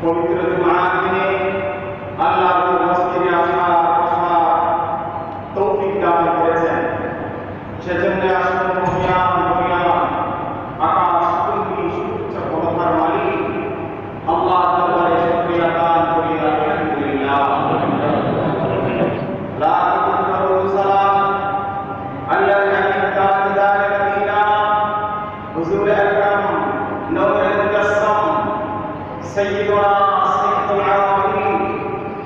পবিত্র জুমার দিনে আল্লাহর মসজিদে আসার তৌফিক দান করেছেন। সেজন্য আসুন মহিয়ান আকাশ চুম্বি সুচ্চ ক্ষমতার মালিক আল্লাহ দরবারে শুকরিয়া দান করি আলহামদুলিল্লাহ। লা তুকরু সালাম আল্লাহর হাবিব তাজদার মদিনা হুজুর আকরাম নূরে মুজাসসাম سيدنا سيد العالمين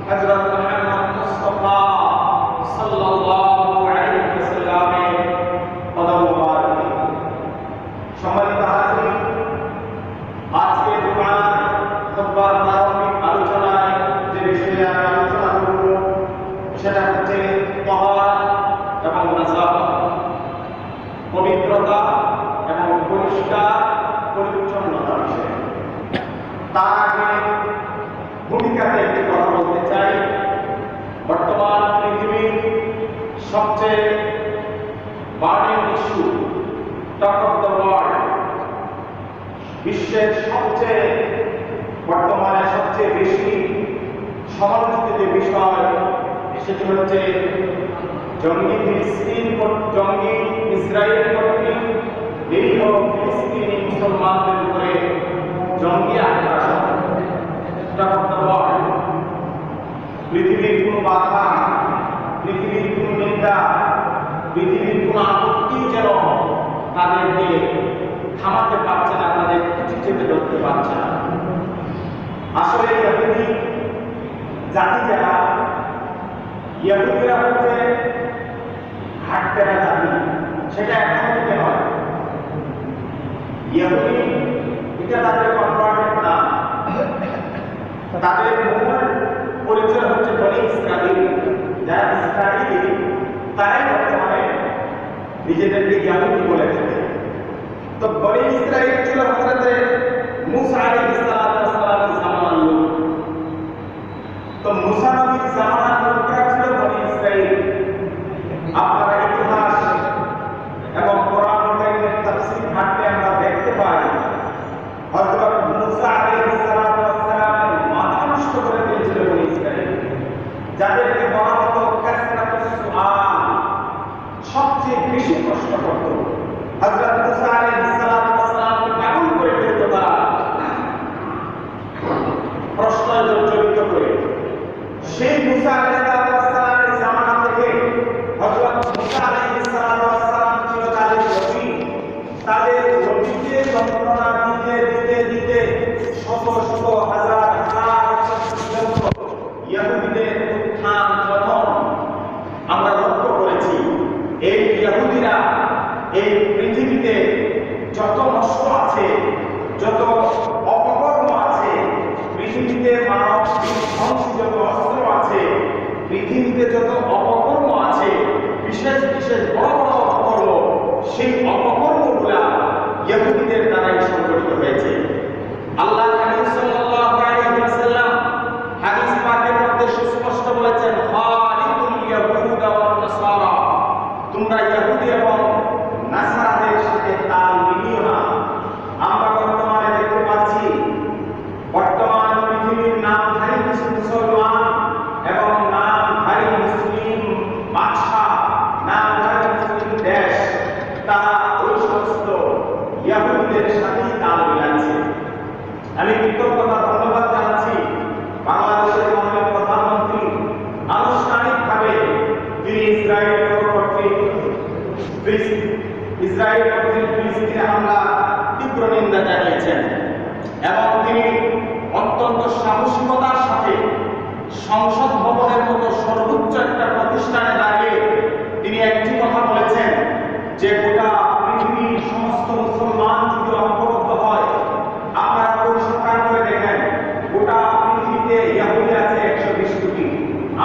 حضرت محمد مصطفى صلى الله عليه وسلم قدم मुबारक। সম্মানিত হাজির, আজকে জুমার খুতবার প্রারম্ভিক আলোচনায় যে বিষয়ে আমি আলোচনা করব সেটা হচ্ছে তাহারা এবং নাজাফত, পবিত্রতা এবং পরিষ্কার পরিচ্ছন্নতা বিষয়ে। তার আগে ভূমিকাতে একটি কথা বলতে চাই। বর্তমান পৃথিবীর সবচেয়ে burning issue, talk of the world, বিশ্বের বর্তমানে সবচেয়ে বেশি সমালোচিত যে বিষয় সেটি হচ্ছে জঙ্গি ইসরায়েল কর্তৃক নিরীহ ফিলিস্তিনি মুসলমানদের উপরে জঙ্গি আগ্রাসন। পৃথিবীর কোন বাধা, পৃথিবীর কোন নিন্দা, পৃথিবীর কোন আপত্তি যেন তাদেরকে থামাতে পারছে না, তাদের কিছু চেপে ধরতে পারছে না। আসলে ইহুদি জাতি যারা, ইহুদিরা হচ্ছে হাটতেরা জাতি, সেটা এখন থেকে নয়। ইহুদি এটা তাদের কনভার্টেড না, তাদের মূল পরিচয় হচ্ছে বনি ইসরাইল। যারা ইসরাইলি তারাই বর্তমানে নিজেদেরকে ইহুদি বলে থাকে। তো বনি ইসরাইল ছিল হযরত মুসা আলাইহিস সালামের জামানার লোক। তো মুসা নবীর জামানার লোকরা ছিল বনি ইসরাইল। আপনারা ইতিহাস এবং কোরআন কারীমের তাফসীর ঘাটলে আমরা দেখতে পাই হযরত মুসা আলাইহিস সালামের মাথা নষ্ট করে দিয়েছিল বনি ইসরাইল, যাদেরকে বলা হতো কাসরাতুস সুআল, সবচেয়ে বেশি প্রশ্ন করত। হযরত মুসা আলাইহিস সালামকে পাগল করে ফেলত তারা, প্রশ্ন জর্জরিত করে। সেই মুসা আলাইহিস সালামের জামানা থেকে হযরত মুসা আলাইহিস সালাম ছিল তাদের নবী। তাদের নবীকে যন্ত্রণা দিতে দিতে দিতে শত শত হাজার হাজার ইহুদিদের উত্থান পতন আমরা লক্ষ্য করেছি। এই ইহুদিরা এই পৃথিবীতে যত নষ্ট আছে, যত অপকর্ম আছে, পৃথিবীতে মানব বিধ্বংসী যত অস্ত্র আছে, পৃথিবীতে যত অপকর্ম আছে, বিশেষ বিশেষ বড় বড় অপকর্ম, সেই অপকর্মগুলা ইহুদিদের দ্বারাই সংগঠিত হয়েছে। আল্লাহ হাবিব সাল্লাল্লাহু আলাইহি ওয়াসাল্লাম হাদিস পাকের মধ্যে সুস্পষ্ট বলেছেন, খালিকুল ইয়াহুদা ওয়ান নাসারা, তোমরা ইহুদি এবং নাসারাদের সাথে তাল মিলিও না। আমরা বর্তমানে দেখতে পাচ্ছি বর্তমান পৃথিবীর নামধারী কিছু মুসলমান এবং নামধারী মুসলিম বাদশা, নামধারী মুসলিম দেশ, তারা ওই সমস্ত ইহুদিদের সাথে তাল মিলাচ্ছে। আমি কৃতজ্ঞতা ধন্যবাদ জানাচ্ছি বাংলাদেশের মাননীয় প্রধানমন্ত্রী আনুষ্ঠানিকভাবে তিনি ইসরায়েল কর্তৃক ফিলিস্তিনে হামলা তীব্র নিন্দা জানিয়েছেন এবং তিনি অত্যন্ত সাহসিকতার সাথে সংসদ ভবনের মতো সর্বোচ্চ একটা প্রতিষ্ঠানে দাঁড়িয়ে তিনি একটি কথা বলেছেন যে গোটা পৃথিবীর সমস্ত মুসলমান যদি ঐক্যবদ্ধ হয়, আপনারা পরিসংখ্যান করে দেখেন গোটা পৃথিবীতে ইহুদি আছে 120 কোটি,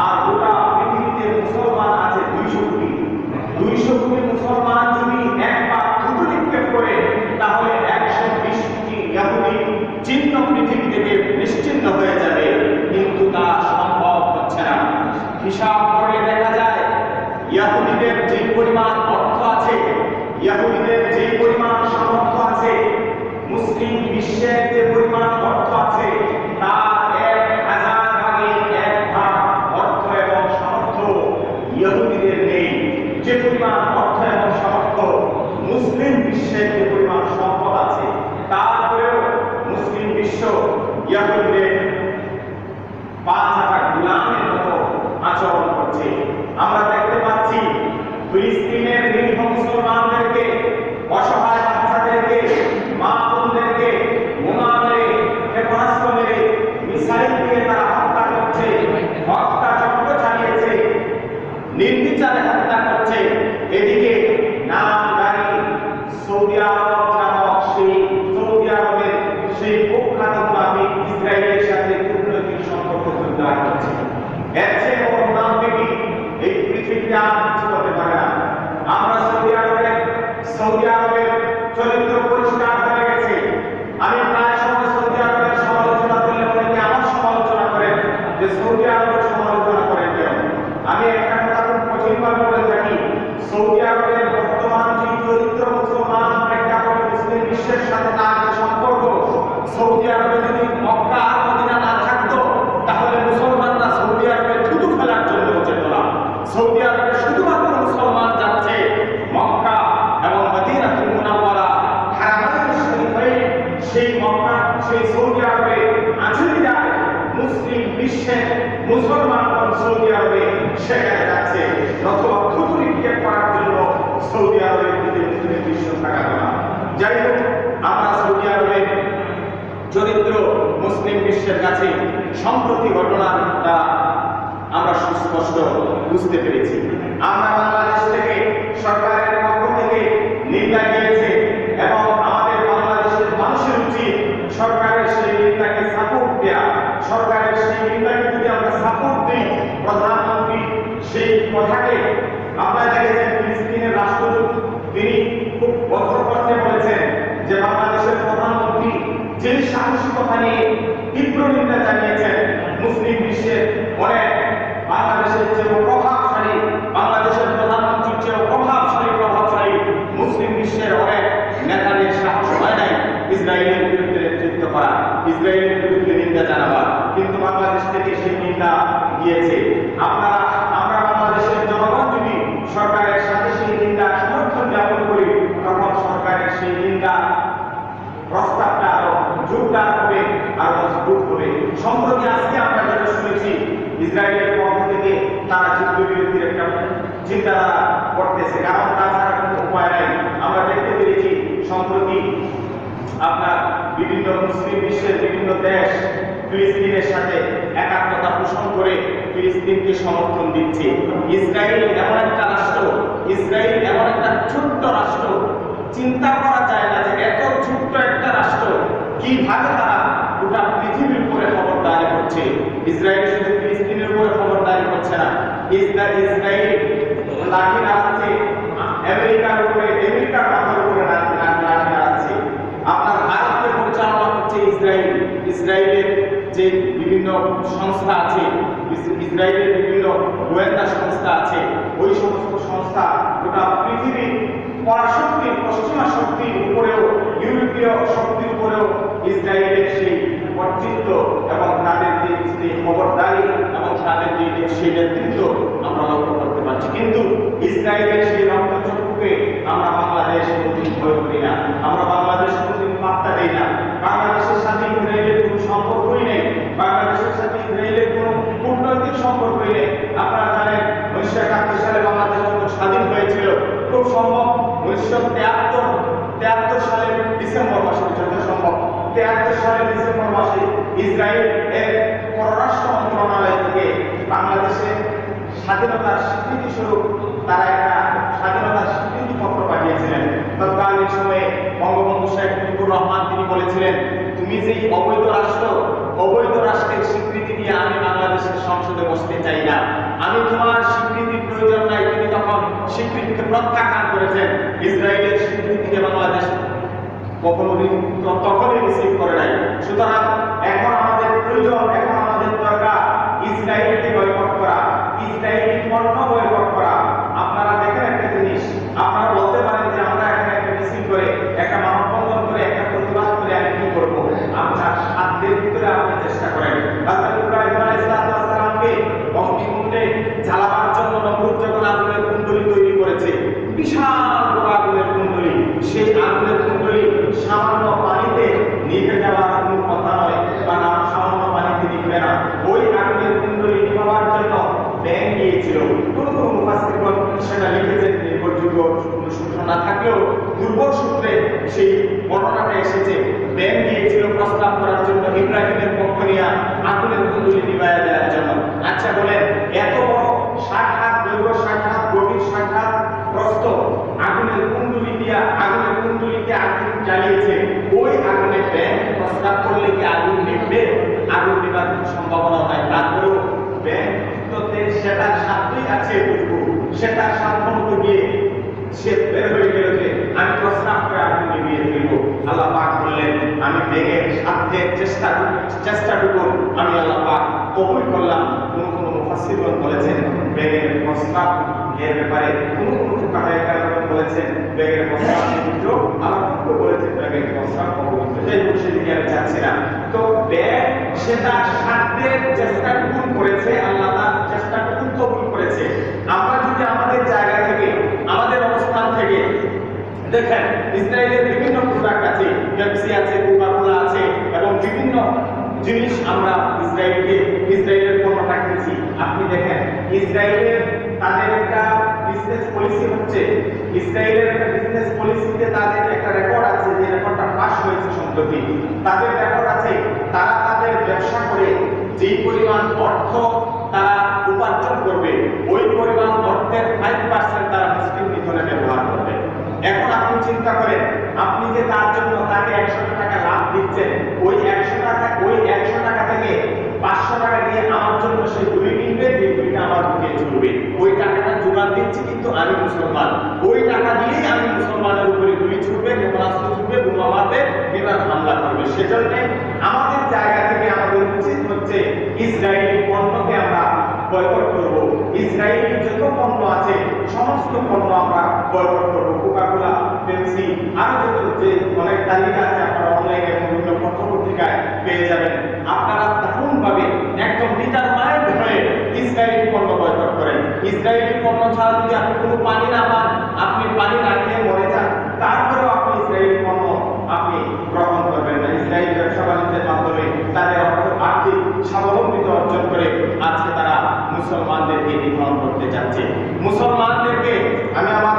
আর গোটা পৃথিবীতে মুসলমান আছে 200 কোটি। 200 কোটি বিশ্বের যে পরিমাণ অর্থ আছে তার 1000 ভাগের 1 ভাগ অর্থ এবং সামর্থ্য ইহুদিদের নেই। যে পরিমাণ অর্থ এবং সামর্থ্য মুসলিম বিশ্বের যে পরিমাণ সম্পদ আছে তারপরেও মুসলিম বিশ্ব ইহুদিদের পাঁচহারা গোলামের মতো আচরণ করছে। আমরা দেখতে পাচ্ছি ফিলিস্তিনের নিরীহ মুসলমানদেরকে, অসহায় বাচ্চাদেরকে, মা বোনদেরকে বোমা মেরে, ক্ষেপণাস্ত্র মেরে, মিসাইল দিয়ে তারা হত্যা করছে, হত্যাযজ্ঞ চালিয়েছে, নির্বিচারে হত্যা করছে। এদিকে নাম জানি সৌদি আরব নামক সৌদি আরবের সেই কুখ্যাত মুনাফিক ইসরায়েলের সাথে কূটনৈতিক সম্পর্ক জোরদার করছে। এর চেয়ে বড় মুনাফিকি এই পৃথিবীতে আর কিছু হতে পারে না। আমরা সৌদি আরবের চরিত্র পরিষ্কার হয়ে গেছে। আমি প্রায় সময় সৌদি আরবের সমালোচনা করলে অনেকে আমার সমালোচনা করেন যে সৌদি আরবের সমালোচনা করেন কেন। আমি একটা কথা খুব কঠিনভাবে বলে থাকি, সৌদি আরবের বর্তমান যে চরিত্র মুসলমান প্রেক্ষাপটে মুসলিম বিশ্বের সাথে তার যে সম্পর্ক, সৌদি আরবে যদি মক্কা আর মদিনা না থাকতো তাহলে মুসলমানরা সৌদি আরবে থুতু ফেলার জন্য যেত না। সৌদি আরবে শুধুমাত্র মুসলমান যাচ্ছে মক্কা এবং মদিনাতুল মুনাওয়ারা হারামাইন শরীফাইন, সেই মক্কা সেই সৌদি আরবে আজই যায় মুসলিম বিশ্বের মুসলমানগণ সৌদি আরবে সেখানে যাচ্ছে, অথবা থুতু নিক্ষেপ করার জন্য সৌদি আরবের দিকে মুসলিম বিশ্ব থাকা না। যাই হোক, আমরা সৌদি আরবের চরিত্র মুসলিম বিশ্বের কাছে সম্প্রতি ঘটনার দ্বারা আমরা সুস্পষ্ট বুঝতে পেরেছি। আমরা বাংলাদেশ থেকে সরকারের পক্ষ থেকে নিন্দা গিয়েছে এবং আমাদের বাংলাদেশের মানুষের উচিত সরকারের সেই নিন্দাকে সাপোর্ট দেয়া। সরকারের সেই নিন্দাকে যদি আমরা সাপোর্ট দিই, প্রধানমন্ত্রী সেই কথাকে আপনারা দেখেছেন ফিলিস্তিনের রাষ্ট্রদূত তিনি খুব বজ্রকণ্ঠে বলেছেন যে বাংলাদেশের প্রধানমন্ত্রী যে সাহসিকতা নিয়ে তীব্র নিন্দা জানিয়েছেন, মুসলিম বিশ্বের অনেক বাংলাদেশের চেয়েও প্রভাবশালী, বাংলাদেশের প্রধানমন্ত্রীর চেয়েও প্রভাবশালী মুসলিম বিশ্বের অনেক নেতাদের সাহস হয় নাই ইসরায়েলের বিরুদ্ধে নেতৃত্ব করা, ইসরায়েলের বিরুদ্ধে নিন্দা জানাবার, কিন্তু বাংলাদেশ থেকে সেই নিন্দা গিয়েছে। আমরা বাংলাদেশের জনগণ যদি সরকারের সাথে সেই নিন্দা সমর্থন জ্ঞাপন করি, তখন সরকারের সেই নিন্দা প্রস্তাবটা আরো জোরদার হবে, আরো মজবুত হবে। সম্প্রতি আজকে আমরা যেটা শুনেছি ইসরায়েলের পক্ষ থেকে তারা যুদ্ধবিরতির একটা চিন্তাধারা করতেছে, কারণ তাছাড়া কোনো উপায় নাই। আমরা দেখতে পেরেছি সম্প্রতি আপনার বিভিন্ন মুসলিম বিশ্বের বিভিন্ন দেশ ফিলিস্তিনের সাথে একাত্মতা পোষণ করে ফিলিস্তিনকে সমর্থন দিচ্ছে। ইসরায়েল এমন একটা রাষ্ট্র, ইসরায়েল এমন একটা ছোট্ট রাষ্ট্র, চিন্তা করা যায় না যে এত ছোট্ট একটা রাষ্ট্র কিভাবে তারা গোটা পৃথিবীর উপরে খবরদারি করছে। ইসরায়েল শুধু ফিলিস্তিনের উপরে খবরদারি করছে না, ইসরায়েল লাঠি নাড়াচ্ছে আমেরিকার উপরে, আমেরিকার মাথার উপরে লাঠি নাড়াচ্ছে। আপনার ভারতকে পরিচালনা করছে ইসরায়েল। ইসরায়েলের যে বিভিন্ন সংস্থা আছে, ইসরায়েলের বিভিন্ন গোয়েন্দা সংস্থা আছে, ওই সমস্ত সংস্থা গোটা পৃথিবীর পরাশক্তির, পশ্চিমা শক্তির উপরেও, ইউরোপীয় শক্তির উপরেও ইসরায়েলের সেই কর্তৃত্ব এবং তাদের যে খবরদারি এবং তাদের যে সেই নেতৃত্ব আমরা লক্ষ্য করতে পারছি। কিন্তু ইসরায়েলের সেই রক্তচক্ষুকে আমরা বাংলাদেশ কোনোদিন ভয় করি না, আমরা বাংলাদেশ কোনোদিন পাত্তা দেই না। বাংলাদেশের সাথে ইসরায়েলের কোনো সম্পর্কই নেই, বাংলাদেশের সাথে ইসরায়েলের কোনো কূটনৈতিক সম্পর্কই নেই। আপনারা জানেন 1971 সালে বাংলাদেশ যখন স্বাধীন হয়েছিল, খুব সম্ভব 1973 সালের ডিসেম্বর মাসে, যত সম্ভব 73 সালের ডিসেম্বর মাসে ইসরায়েল এর পররাষ্ট্র মন্ত্রণালয় থেকে বাংলাদেশে স্বাধীনতার স্বীকৃতি স্বরূপ তারা একটা স্বাধীনতার স্বীকৃতি পত্র পাঠিয়েছিলেন। তৎকালীন সময়ে বঙ্গবন্ধু শেখ মুজিবুর রহমান তিনি বলেছিলেন, তুমি যে অবৈধ রাষ্ট্রের স্বীকৃতি দিয়ে আমি বাংলাদেশের সংসদে বসতে চাই না, আমি তোমার স্বীকৃতির প্রয়োজন নাই। তিনি তখন স্বীকৃতিকে প্রত্যাখ্যান করেছেন। ইসরায়েলের স্বীকৃতিকে বাংলাদেশ তখনই রিসিভ করে নাই। সুতরাং এখন আমাদের প্রয়োজন, এখন আমাদের দরকার ইসরায়েলকে বয়কট করা, ইসরায়েলি পণ্য বয়কট করা। আপনারা দেখেন একটা জিনিস, আপনারা বলতে পারেন যে আমরা এখানে একটা মিছিল করে, একটা মানববন্ধন করে, একটা প্রতিবাদ করে আমি কি করবো? সেটা লিখেছেন নির্ভরযোগ্য কোনো সূত্র না থাকলেও দুর্বল সূত্রে সেই বর্ণনাটা এসেছে। ব্যাং গিয়েছিল প্রস্তাব করার জন্য ইব্রাহিমের পক্ষ নিয়ে আগুনের কুণ্ডুলি নিভাইয়া দেওয়ার জন্য। আচ্ছা বলেন, এত বড় 60 হাত দৈর্ঘ্য, 60 হাত গভীর, 60 হাত প্রস্থ আগুনের কুণ্ডুলিতে আগুন জ্বালিয়েছে, ওই আগুনে ব্যাং প্রস্তাব করলে কি আগুন নিভবে? আগুন নেবার সম্ভাবনা নাই। তারপরেও ব্যাং তো সেটার সাধ্যই আছে, সেটা সাধ্যমতো গিয়ে সে বের হয়ে গেল যে আমি প্রস্তাব করে আগুন নিভিয়ে ফেলব। আল্লাহ পাক বললেন, আমি ব্যাঙের সাধ্যের চেষ্টাটুকু আমি আল্লাহ পাক কবুল করলাম। কোন মুফাসসিরগণ বলেছেন ব্যাঙের প্রস্তাব এর ব্যাপারে, কোন ফুকাহায়ে কেরাম বলেছেন ব্যাঙের প্রস্তাব পবিত্র, আবার কেউ বলেছেন ব্যাঙের প্রস্তাব অপবিত্র। যাই হোক, সেদিকে আমি যাচ্ছি না। তো ব্যাঙ সে তার সাধ্যের চেষ্টাটুকু করেছে, আল্লাহ তার চেষ্টাটুকু কবুল করেছে। আমরা যদি আমাদের জায়গা থেকে, আমাদের অবস্থান থেকে দেখেন, ইসরায়েলের বিভিন্ন প্রোডাক্ট আছে, পেপসি আছে, কোকা-কোলা আছে এবং বিভিন্ন জিনিস আমরা ইসরায়েলের পণ্যটা কিনছি। আপনি দেখেন ইসরায়েলের তাদের একটা বিজনেস পলিসি হচ্ছে, ইসরায়েলের একটা বিজনেস পলিসিতে তাদের একটা রেকর্ড আছে, যে রেকর্ডটা পাস হয়েছে সম্প্রতি। তাদের রেকর্ড আছে, তারা তাদের ব্যবসা করে যেই পরিমাণ অর্থ তারা উপার্জন করবে, ওই পরিমাণ অর্থের 5% তারা মুসলিম নিধনে ব্যবহার করবে। এখন আপনি চিন্তা করেন, আপনি যে তার জন্য তাকে 100 টাকা লাভ দিচ্ছেন, ওই 100 টাকা থেকে 500 টাকা দিয়ে আমার জন্য সে গুলি কিনবে, যে গুলিটা আমার বুকে চলবে। ওই টাকাটা জোগাড় দিচ্ছি কিন্তু আমি মুসলমান, ওই টাকা দিয়েই আমি মুসলমানের উপরে গুলি ছুটবে, ক্ষেপণাস্ত্র ছুটবে, বোমা মারবে, বিমান হামলা করবে। সেজন্য আমাদের জায়গা থেকে আমাদের উচিত হচ্ছে ইসরায়েলি পণ্যকে আমরা বয়কট করব। ইসরায়েলি যত পণ্য আছে সমস্ত পণ্য আমরা বয়কট করব। কোকা-কোলা, পেপসি, আরো যত যে অনেক তালিকা আছে আপনারা অনলাইনে বিভিন্ন পত্র-পত্রিকায় পেয়ে যাবেন। আপনারা দারুণভাবে একদম ডিটারমাইন্ড হয়ে ইসরায়েলি পণ্য বয়কট করেন। ইসরায়েলি পণ্য ছাড়া যদি আপনি কোনো পানি না পান, আপনি পানি না খেয়ে মরে যান, তারপরেও আপনি ইসরায়েলি পণ্য আপনি গ্রহণ করবেন না। ইসরায়েল ব্যবসা বাণিজ্যের মাধ্যমে তাদের আর্থিক স্বাবলম্বিতা অর্জন করে আজকে তারা মুসলমানদেরকে নিধন করতে যাচ্ছে। মুসলমানদেরকে আমি আমার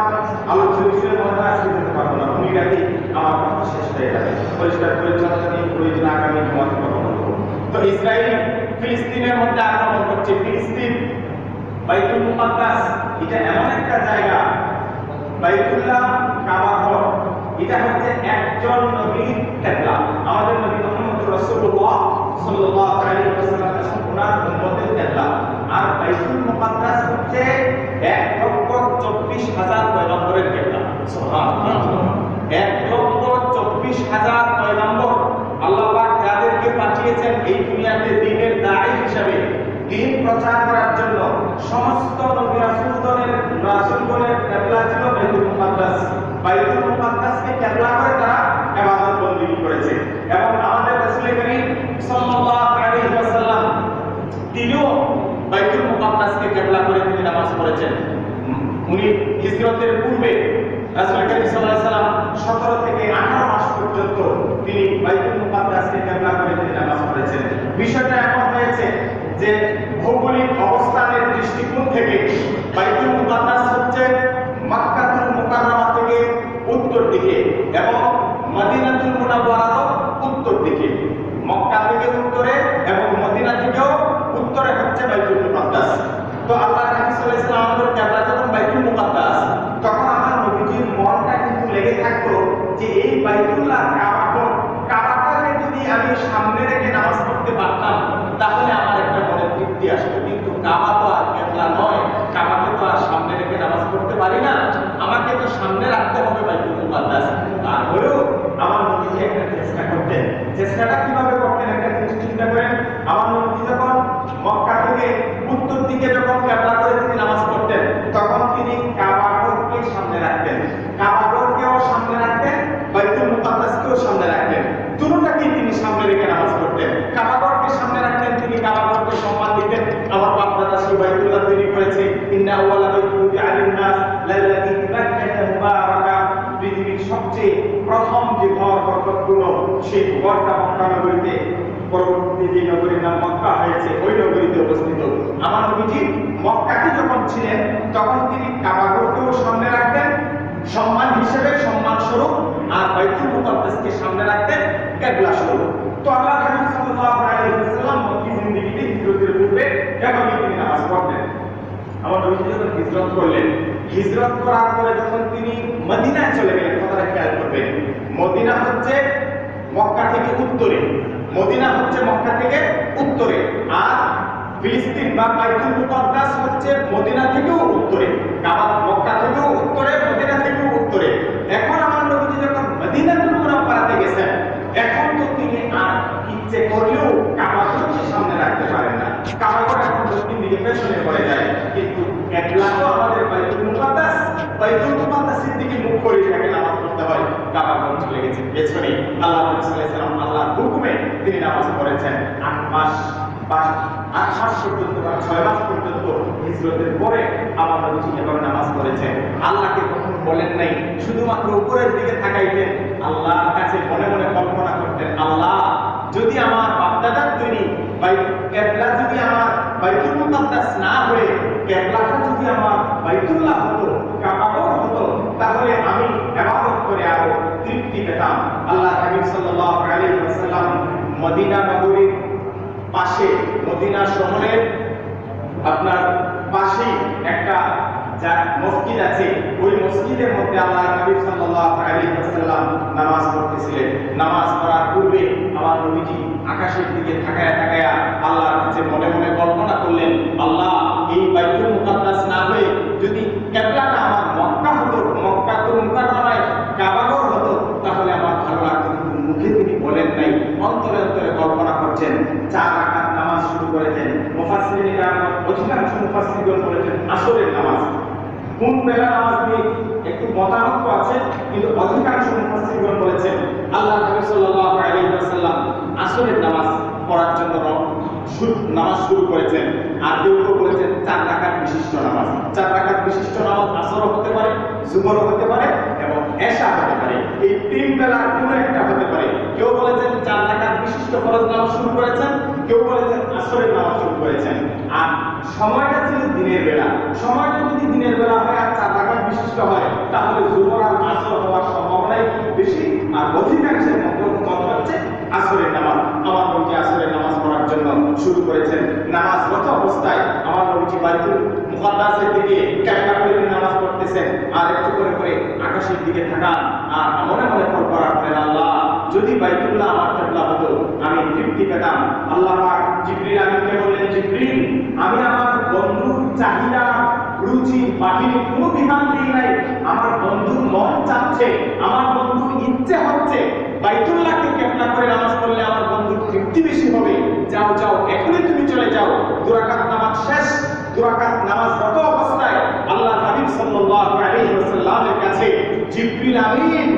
আলোচ্য বিষয়ের মধ্যে আসতে দিতে পারবো না, ভূমিকাটি আমার কথা শেষ হয়ে যাবে। পরিষ্কার পরিচ্ছন্নতা নিয়ে প্রয়োজন আগামী জমাতে কথা বলবো। তো ইসরায়েল ফিলিস্তিনের মধ্যে আক্রমণ করছে। ফিলিস্তিন বাইতুল মুকাদ্দাস, এটা এমন একটা জায়গা, বাইতুল্লাহ, কাবা ঘর, এটা হচ্ছে একজন নবীর কিবলা। আমাদের নবী মুহাম্মদ রাসূলুল্লাহ সাল্লাল্লাহু আলাইহি ওয়াসাল্লাম ওনার উম্মতের কিবলা। আর বাইতুল মুকাদ্দাস হচ্ছে 1,24,000 পয়গম্বরের কিবলা। সুবহানাল্লাহ, 1,24,000 পয়গম্বর আল্লাহ পাক যাদেরকে পাঠিয়েছেন এই দুনিয়াতে দ্বীনের দাঈ হিসেবে, দ্বীন প্রচার করার জন্য, সমস্ত নবী রাসূলগণের কিবলা ছিল বাইতুল মুকাদ্দাস। বাইতুল মুকাদ্দাসকে কিবলা করে তারা ইবাদত বন্দেগী করেছে। এবং আমাদের রাসূল করিম সাল্লাল্লাহু আলাইহি ওয়াসাল্লাম তিনিও বাইতুল মুকাদ্দাসকে কিবলা করে তিনি নামাজ পড়েছেন। উনি হিজরতের পূর্বে রাসূল করিম সাল্লাল্লাহু আলাইহি ওয়াসাল্লাম 17 থেকে 18 মাস পর্যন্ত তিনি বাইতুল মুকাদ্দাসকে কিবলা করে তিনি নামাজ পড়েছেন। বিষয়টা এমন হয়েছে যে ভৌগোলিক অবস্থানের দৃষ্টিকোণ থেকে বাইতুল মুকাদ্দাস হচ্ছে মক্কাতুল মুকাররমা থেকে উত্তর দিকে এবং মদিনাতুল মুনাওয়ারা উত্তর দিকে। মক্কা থেকে উত্তরে এবং মদিনা থেকেও উত্তরে হচ্ছে বাইতুল মুকাদ্দাস। তো আল্লাহর নবী সাল্লাল্লাহু আলাইহি ওয়াসাল্লামের কিবলা যখন বাইতুল মুকাদ্দাস, তখন আমার নবীজির মনটা কিন্তু লেগে থাকতো যে এই বাইতুল্লাহ কাবাটাকে যদি আমি সামনে রেখে নামাজ পড়তে পারতাম তাহলে আমার একটা মনে তৃপ্তি আসতো। কিন্তু কাবা তো আর কিবলা নয়, কাবাকে তো আর সামনে রেখে নামাজ পড়তে পারি না, আমাকে তো সামনে রাখতে হবে বাইতুল মুকাদ্দাস। তারপরেও আমার নবীজি একটা চেষ্টা করতেন। চেষ্টাটা কিভাবে করতেন একটা জিনিস চিন্তা করেন। আমার নবীজি যখন মক্কা থেকে উত্তর দিকে যখন কিবলা করে তিনি নামাজ পড়তেন, তখন তিনি কাবাকে সামনে রাখতেন, কাবাকেও সামনে রাখতেন, বাইতুল মুকাদ্দাসকেও সামনে রাখতেন। দুটোটাকেই তিনি সামনে রেখে নামাজ পড়তেন। কাবাকে সামনে রাখতেন, তিনি কাবাকে সম্মান দিতেন। আমার বাপ দাদা সেই বাইতুল্লাহ তৈরি করেছে। ইন্না আওয়ালা বাইতুল লিল নাস লাল্লাযী বিবাক্কাতা মুবারাকা, পৃথিবীর সবচেয়ে প্রথম যে ঘর বরকতপূর্ণ সেই ঘরটা মক্কা নগরীতে, পরবর্তী যে নগরীর নাম মক্কা হয়েছে ওই নগরীতে অবস্থিত। আমার নবীজি মক্কাকে যখন ছিলেন তখন তিনি কাবাঘরকেও সামনে রাখতেন সম্মান হিসেবে, সম্মান স্বরূপ, আর বাইতুল মুকাদ্দাসকে সামনে রাখতেন কিবলা স্বরূপ। তো আল্লাহ হাবিব সাল্লাল্লাহু আলাইহি ওয়াসাল্লাম মক্কি জিন্দেগিতে হিজরতের পূর্বে এভাবে তিনি নামাজ পড়তেন। আমার নবী যখন হিজরত করলেন, হিজরত করার পরে যখন তিনি মদিনায় চলে গেলেন, কথাটা খেয়াল করবেন, মদিনা হচ্ছে মক্কা থেকে উত্তরে, মদিনা হচ্ছে মক্কা থেকে উত্তরে, আর ফিলিস্তিন বা বাইতুল মুকাদ্দাস হচ্ছে মদিনা থেকেও উত্তরে, কাবা মক্কা থেকেও উত্তরে, মদিনা থেকেও উত্তরে। এখন আমার নবী যখন মদিনাতুল মুনাওয়ারাতে গেছেন, এখন তো তিনি আর ইচ্ছে করলেও কাবাকে সামনে রাখতে পারেন না, কাবাটা এখন দক্ষিণ দিকে পেছনে পড়ে যায়, কিন্তু কিবলা তো আমাদের বাইতুল মুকাদ্দাস, বাইতুল মুকাদ্দাসের দিকে মুখ করে তাকে নামাজ পড়তে হয়, কাবা চলে গেছে পেছনে। আল্লাহ রাসূল সাল্লাল্লাহু আলাইহি ওয়াসাল্লাম আল্লাহর হুকুমে তিনি নামাজ পড়েছেন 8 মাস পর্যন্ত বা 6 মাস পর্যন্ত হিজরতের পরে আমার নবী এভাবে নামাজ পড়েছেন। আল্লাহকে কখনো বলেন নাই, শুধুমাত্র উপরের দিকে তাকাইতেন, আল্লাহর কাছে মনে মনে কল্পনা করতেন, আল্লাহ যদি আমার বাপদাদার তৈরি কিবলা যদি আমার বাইতুল মুকাদ্দাস না হয়ে কিবলাটা যদি আমার বাইতুল্লাহ হতো, কাবাঘর হতো, তাহলে আমি ইবাদত করে আরো তৃপ্তি পেতাম। আল্লাহ হাবিব সাল্লাল্লাহু আলাইহি ওয়াসাল্লাম মদিনা নগরীর পাশে, মদিনা শহরের আপনার পাশেই একটা মসজিদ আছে, ওই মসজিদের মধ্যে আল্লাহ হাবিব সাল্লাল্লাহু আলাইহি ওয়াসাল্লাম নামাজ পড়তেছিলেন। নামাজ পড়ার পূর্বে আমার নবীজি আকাশের দিকে তাকায়া তাকায়া আল্লাহর কাছে মনে মনে কল্পনা করলেন, আল্লাহ এই বাইতুল মুকাদ্দাস না হয়ে যদি কিবলাটা আমার মক্কা হতো, মক্কাতুল মুকাররমায় কাবাঘর হতো, তাহলে আমার ভালো লাগতো। কিন্তু মুখে তিনি বলেন নাই, অন্তরে অন্তরে কল্পনা করছেন। 4 রাকাত নামাজ শুরু করেছেন। মুফাসসিরিন কিরাম অধিকাংশ মুফাসসিরগণ বলেছেন আসরের নামাজ। কোন বেলা নামাজ নিয়ে একটু মতানৈক্য আছে, কিন্তু অধিকাংশ মুফাসসিরগণ বলেছেন আল্লাহ নবী সাল্লাল্লাহু আলাইহি ওয়াসাল্লাম আসরের নামাজ পড়ার জন্য নামাজ শুরু করেছেন। আর কেউ কেউ বলেছেন 4 রাকাত বিশিষ্ট নামাজ। 4 রাকাত বিশিষ্ট নামাজ আসরও হতে পারে, জুহরও হতে পারে এবং এশা হতে পারে, এই 3 বেলা কোনো একটা হতে পারে। কেউ বলেছেন 4 রাকাত বিশিষ্ট ফরজ নামাজ শুরু করেছেন, কেউ বলেছেন আসরের নামাজ শুরু করেছেন। আর সময়টা ছিল দিনের বেলা। সময়টা যদি দিনের বেলা হয় আর 4 রাকাত বিশিষ্ট হয়, তাহলে জুহর আর আসর হওয়ার সম্ভাবনাই বেশি। আর অধিকাংশের মত হচ্ছে আসরের নামাজ। আমার নবী আসরের নামাজ পড়ার জন্য শুরু করেছেন। নামাজরত অবস্থায় আমার নবী বাইতুল মুকাদ্দাসের দিকে কিবলা করে নামাজ পড়তেছেন, আর একটু করে করে আকাশের দিকে তাকান আর মনে মনে কল্পনা করেন, আল্লাহ যদি বাইতুল্লাহ আমার কিবলা হতো, আমি তৃপ্তি পেতাম। আল্লাহ পাক জিবরিল আমিনকে বললেন, জিবরিল আমি আমার বন্ধুর চাহিদা, রুচি, বাহিনী কোনো বিধান দিই নাই। আমার বন্ধুর মন চাচ্ছে, আমার বন্ধুর ইচ্ছে হচ্ছে বাইতুল্লাহকে কিবলা করে নামাজ পড়লে আমার বন্ধুর তৃপ্তি বেশি হবে। যাও যাও, এখনই তুমি চলে যাও। 2 রাকাত নামাজ শেষ। 2 রাকাত নামাজ রত অবস্থায় আল্লাহ হাবিব সাল্লাল্লাহু আলাইহি ওয়াসাল্লামের কাছে জিবরিল আমিন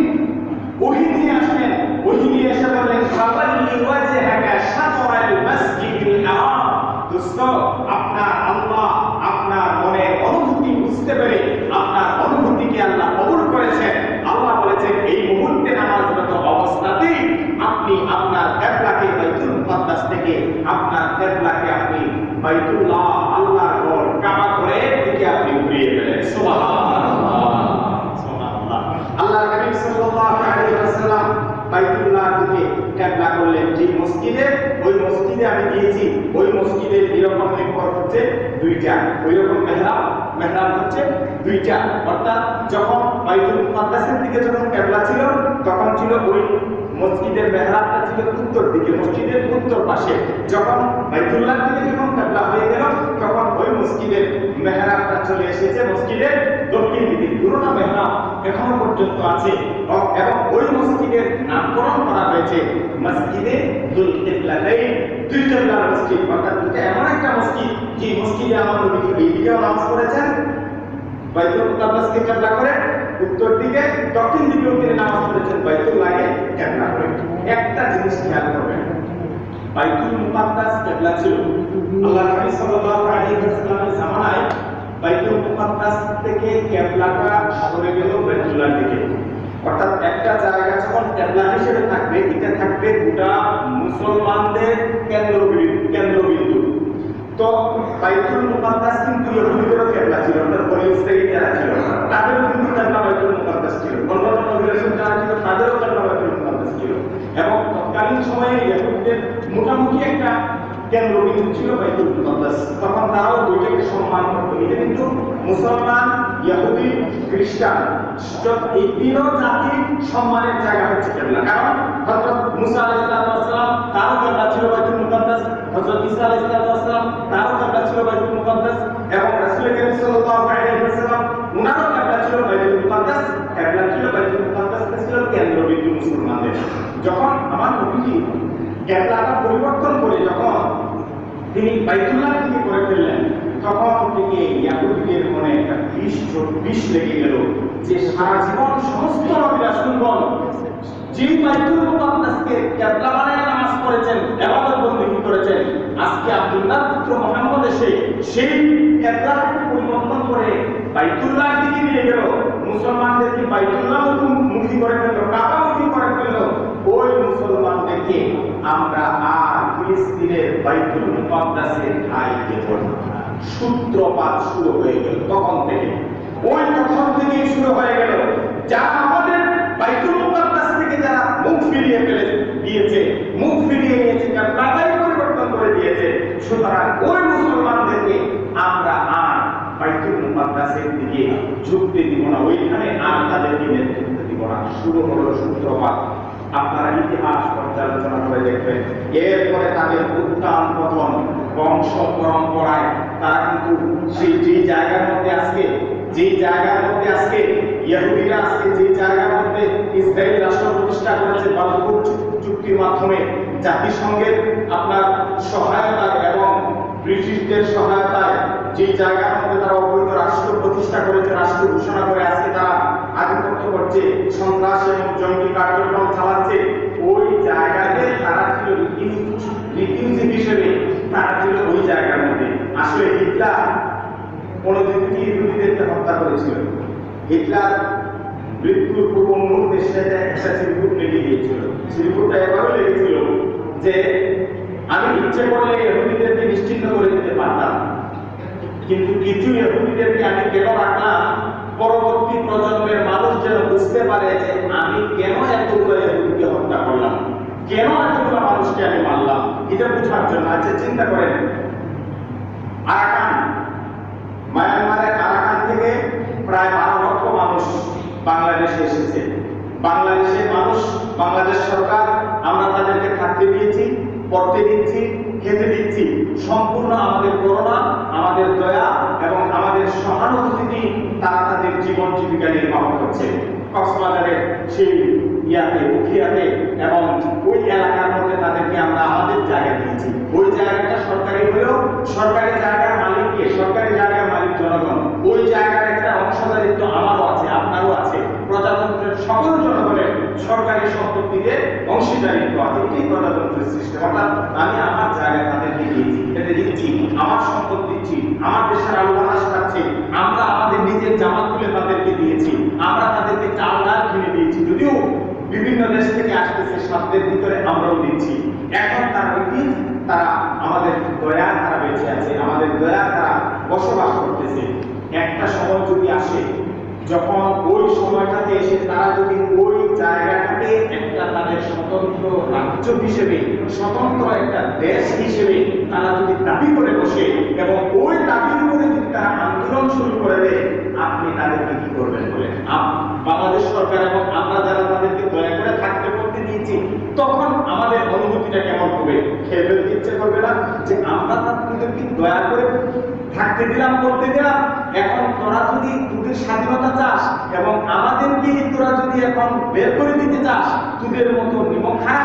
ওহী নিয়ে আসেন। ওহী নিয়ে এসে বললেন, ফাওয়াল্লি ওয়াজহাকা শাতরাল মাসজিদিল হারাম। দোস্ত, আপনার আল্লাহ আপনার মনের অনুভূতি বুঝতে পেরে আপনার অনুভূতিকে আল্লাহ কবুল করেছেন। আল্লাহ বলেছেন এই মুহূর্তে নামাজরত অবস্থাতেই আপনি আপনার কিবলাকে বাইতুল মুকাদ্দাস থেকে আপনার কিবলাকে আপনি বাইতুল্লাহ আল্লাহর ঘর কাবা ঘরের দিকে আপনি ঘুরিয়ে ফেলেন। সুবহানাল্লাহ, সুবহানাল্লাহ। আল্লাহর হাবিব সাল্লাল্লাহু আলাইহি ওয়াসাল্লাম বাইতুল্লাহর দিকে কিবলা করলেন। যে মসজিদে, ওই মসজিদে আমি গিয়েছি, ওই মসজিদের এরকম মেম্বর হচ্ছে 2টা, ওই রকম মেহরাব হচ্ছে 2টা। অর্থাৎ যখন বাইতুল মুকাদ্দাসের দিকে যখন কিবলা ছিল, তখন ছিল ওই মসজিদের মেহরাবটা ছিল উত্তর দিকে, মসজিদের উত্তর পাশে। যখন বাইতুল্লাহর দিকে যখন কিবলা হয়ে গেল, তখন ওই মসজিদের মেহরাবটা চলে এসেছে মসজিদের দক্ষিণ দিকে। পুরোনো মেহরাব এখনো পর্যন্ত আছে এবং ওই মসজিদের নামকরণ করা হয়েছে মসজিদে দুল কিবলাতাইন, 2 কিবলার মসজিদ। অর্থাৎ এটা এমন একটা মসজিদ যে মসজিদে আমার নবী এইদিকেও নামাজ পড়েছেন বাইতুল মুকাদ্দাসকে কিবলা করে, উত্তর দিকে দক্ষিণ দিকেও তিনি নামাজ পড়েছেন বাইতুল্লাহকে কিবলা করে। একটা জিনিস খেয়াল করবেন, বাইতুল মুকাদ্দাস কিবলা ছিল। আল্লাহ নবী সাল্লাল্লাহু আলাইহি ওয়াসাল্লামের জামানায় বাইতুল মুকাদ্দাস থেকে কিবলাটা সরে গেল বাইতুল্লাহর দিকে। অর্থাৎ একটা জায়গা যখন কিবলা হিসেবে থাকবে, এটা থাকবে গোটা মুসলমানদের কেন্দ্রবিন্দু। তো বাইতুল মুকাদ্দাস কিন্তু ইহুদিদেরও কিবলা ছিল, অর্থাৎ বনি ইসরাইল যারা ছিল তাদেরও কিন্তু কিবলা বাইতুল মুকাদ্দাস ছিল, অন্যান্য নবীরা যারা ছিল তাদেরও কিবলা বাইতুল মুকাদ্দাস ছিল। এবং তৎকালীন সময়ে ইহুদিদের মোটামুটি একটা কেন্দ্রবিন্দু ছিল বাইতুল মুকাদ্দাস, তখন তারাও ওইটাকে সম্মান করতো। এটা কিন্তু মুসলমান, ইহুদি, খ্রিস্টান এই তিন জাতির সম্মানের জায়গা হচ্ছে কিবলা। কারণ হযরত মুসা আলাইহিস সালাম তারও কিবলা ছিল বাইতুল মুকাদ্দাস, হযরত ঈসা আলাইহিস সালাম তারও কিবলা ছিল বাইতুল মুকাদ্দাস, এবং রাসূল করিম সাল্লাল্লাহু আলাইহি ওয়াসাল্লাম উনারও কিবলা ছিল বাইতুল মুকাদ্দাস। কিবলা ছিল বাইতুল মুকাদ্দাস ছিল কেন্দ্রবিন্দু মুসলমানদের। যখন আমার নবীজি কিবলাটা পরিবর্তন করে যখন তিনি বাইতুল্লাহ থেকে করে ফেললেন, তখন থেকে ইহুদিদের মনে একটা বিষ লেগে গেল যে সারা জীবন সমস্ত নবী রাসূলগণ যে বাইতুল মুকাদ্দাসকে কিবলা বানায় নামাজ পড়েছেন, ইবাদত বندگی করেছেন, আজকে আব্দুল্লাহ পুত্র মুহাম্মদ এসে সেই কিবলাকে পরিবর্তন করে বাইতুল্লাহ দিকে নিয়ে গেল, মুসলমানদেরকে বাইতুল্লাহ মুখী করে ফেলল, কাবা মুখী করে ফেলল। ওই মুসলমানদেরকে আমরা আর ফিলিস্তিনের বাইতুল মুকাদ্দাসে ঠাঁই দেব না। সূত্রপাত শুরু হয়ে গেল তখন থেকে, তখন থেকেই শুরু হয়ে গেল। যারা আমাদের বাইতুল মুকাদ্দাস থেকে যারা মুখ ফিরিয়ে ফেলে দিয়েছে, মুখ ফিরিয়ে নিয়েছে, কিবলাটাই পরিবর্তন করে দিয়েছে, সুতরাং ওই মুসলমানদেরকে আমরা আর বাইতুল মুকাদ্দাসের দিকে ঝুঁকতে দিব না, ওইখানে আর তাদেরকে নেতৃত্ব দিব না। শুরু হলো সূত্রপাত। আপনারা ইতিহাস পর্যালোচনা করে দেখবেন, এরপরে তাদের উত্থান পতন বংশ পরম্পরায় তারা কিন্তু যে জায়গার মধ্যে আজকে ইহুদিরা আজকে যে জায়গার মধ্যে ইসরায়েল রাষ্ট্র প্রতিষ্ঠা করেছে বালফুর চুক্তির মাধ্যমে, জাতিসংঘের আপনার সহায়তায় এবং ব্রিটিশদের সহায়তায় যে জায়গার মধ্যে তারা অবৈধ রাষ্ট্র প্রতিষ্ঠা করেছে, রাষ্ট্র ঘোষণা করে আজকে তারা আধিপত্য করছে, সন্ত্রাস এবং জঙ্গি কার্যক্রম চালাচ্ছে, ওই জায়গাতে তারা ছিল রিফিউজি হিসেবে, তারা ছিল ওই জায়গার মধ্যে। আসলে হিটলার কোনদিন কি ইহুদিদেরকে হত্যা করেছিল? হিটলার মৃত্যুর পূর্ব মুহূর্তে সে একটা চিরকুট লেগে গিয়েছিল। চিরকুটটা এভাবে লেগেছিল যে আমি ইচ্ছে করলে ইহুদিদেরকে নিশ্চিহ্ন করে দিতে পারতাম, কিন্তু কিছু ইহুদিদেরকে আমি কেন রাখলাম, পরবর্তী প্রজন্মের মানুষ যেন বুঝতে পারে যে আমি কেন এতগুলো ইহুদিকে হত্যা করলাম, কেন এতগুলো মানুষকে আমি মারলাম, এটা বোঝার জন্য। আচ্ছা চিন্তা করেন, আরাকান, মায়ানমারের আরাকান থেকে প্রায় 12 লক্ষ মানুষ বাংলাদেশে এসেছে। বাংলাদেশের মানুষ, বাংলাদেশ সরকার আমরা তাদেরকে থাকতে দিয়েছি, পড়তে দিচ্ছি, খেতে দিচ্ছি, সম্পূর্ণ আমাদের করুণা, আমাদের দয়া এবং আমাদের সহানুভূতি তারা তাদের জীবন জীবিকা নির্বাহ করছে। কক্সবাজারের সেই উখিয়াতে এবং ওই এলাকার মধ্যে তাদেরকে আমরা আমাদের জায়গা দিয়েছি। ওই জায়গাটা সরকারি হলেও সরকারি জায়গার মালিককে, সরকারি জায়গার মালিক জনগণ। ওই জায়গার একটা অংশদারিত্ব আমারও আছে, আপনারও আছে, প্রজাতন্ত্রের সকল জনগণের সরকারি সম্পত্তিতে অংশীদারিত্ব আছে। এটি প্রজাতন্ত্রের সিস্টেম। অর্থাৎ আমি আমার জায়গা তাদেরকে দিয়েছি, এটা দিচ্ছি, আমার সম্পদ দিচ্ছি, আমার দেশের আলু বাতাস খাচ্ছে, আমরা আমাদের নিজের জামা তুলে তাদেরকে দিয়েছি, আমরা তাদেরকে চাল ডাল কিনে দিয়েছি, যদিও বিভিন্ন দেশ থেকে আসতেছে, সাধ্যের ভিতরে আমরাও দিচ্ছি। এখন তারা আমাদের দয়া তারা বেঁচে আছে, আমাদের দয়া তারা বসবাস করতেছে। একটা সময় যদি আসে যখন ওই সময়টাতে এসে তারা যদি ওই জায়গাটাকে একটা তাদের স্বতন্ত্র রাজ্য হিসেবে, স্বতন্ত্র একটা দেশ হিসেবে তারা যদি দাবি করে বসে এবং ওই দাবির উপরে যদি তারা আন্দোলন শুরু করে দেয়, আপনি তাদেরকে কি করবেন বলেন? বাংলাদেশ সরকার এবং আমরা যারা তাদেরকে দয়া করে থাকতে করতে দিয়েছি, তখন আমাদের অনুভূতিটা কেমন হবে? খেয়ে ফেলতে ইচ্ছে করবে না যে আমরা তাদেরকে দয়া করে থাকতে দিলাম, করতে দিলাম, এখন তোরা যদি তোদের স্বাধীনতা চাস এবং আমাদেরকে তোরা যদি এখন বের করে দিতে চাস, তোদের মতো নিমখা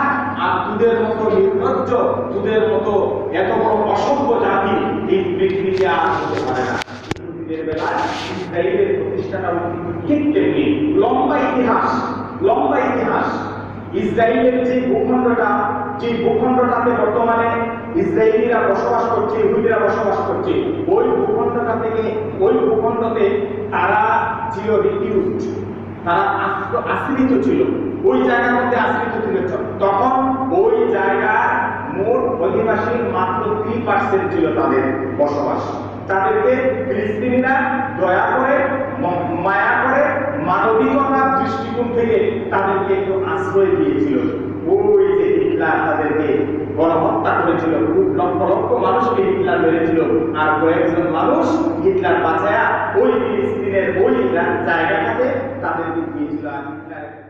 আর তোদের মতো নির্লজ্জ, তোদের মতো এত বড় অসভ্য জাতি এই পৃথিবীতে আর হতে পারে না। ইহুদিদের বেলায় ইসরায়েলের প্রতিষ্ঠাটাও ঠিক তেমনি লম্বা ইতিহাস। ইসরায়েলের যে ভূখণ্ডটাতে বর্তমানে ইসরায়েলিরা বসবাস করছে, ইহুদিরা বসবাস করছে, ওই ভূখণ্ডতে তারা ছিল রিডিউসড, তারা আশ্রিত ছিল, ওই জায়গার মধ্যে আশ্রিত ছিল। তখন ওই জায়গার মোট অধিবাসীর মাত্র 3% ছিল তাদের বসবাস। তাদেরকে ফিলিস্তিনিরা দয়া করে, মায়া করে, মানবিকতার দৃষ্টিকোণ থেকে তাদেরকে একটু আশ্রয় দিয়েছিল। ওই যে হিটলার তাদেরকে গণহত্যা করেছিল, খুব লক্ষ লক্ষ মানুষকে হিটলার মেরেছিল, আর কয়েকজন মানুষ হিটলার বাঁচায়া ওই ফিলিস্তিনের ওই জায়গাটাতে তাদেরকে দিয়েছিল। আর হিটলার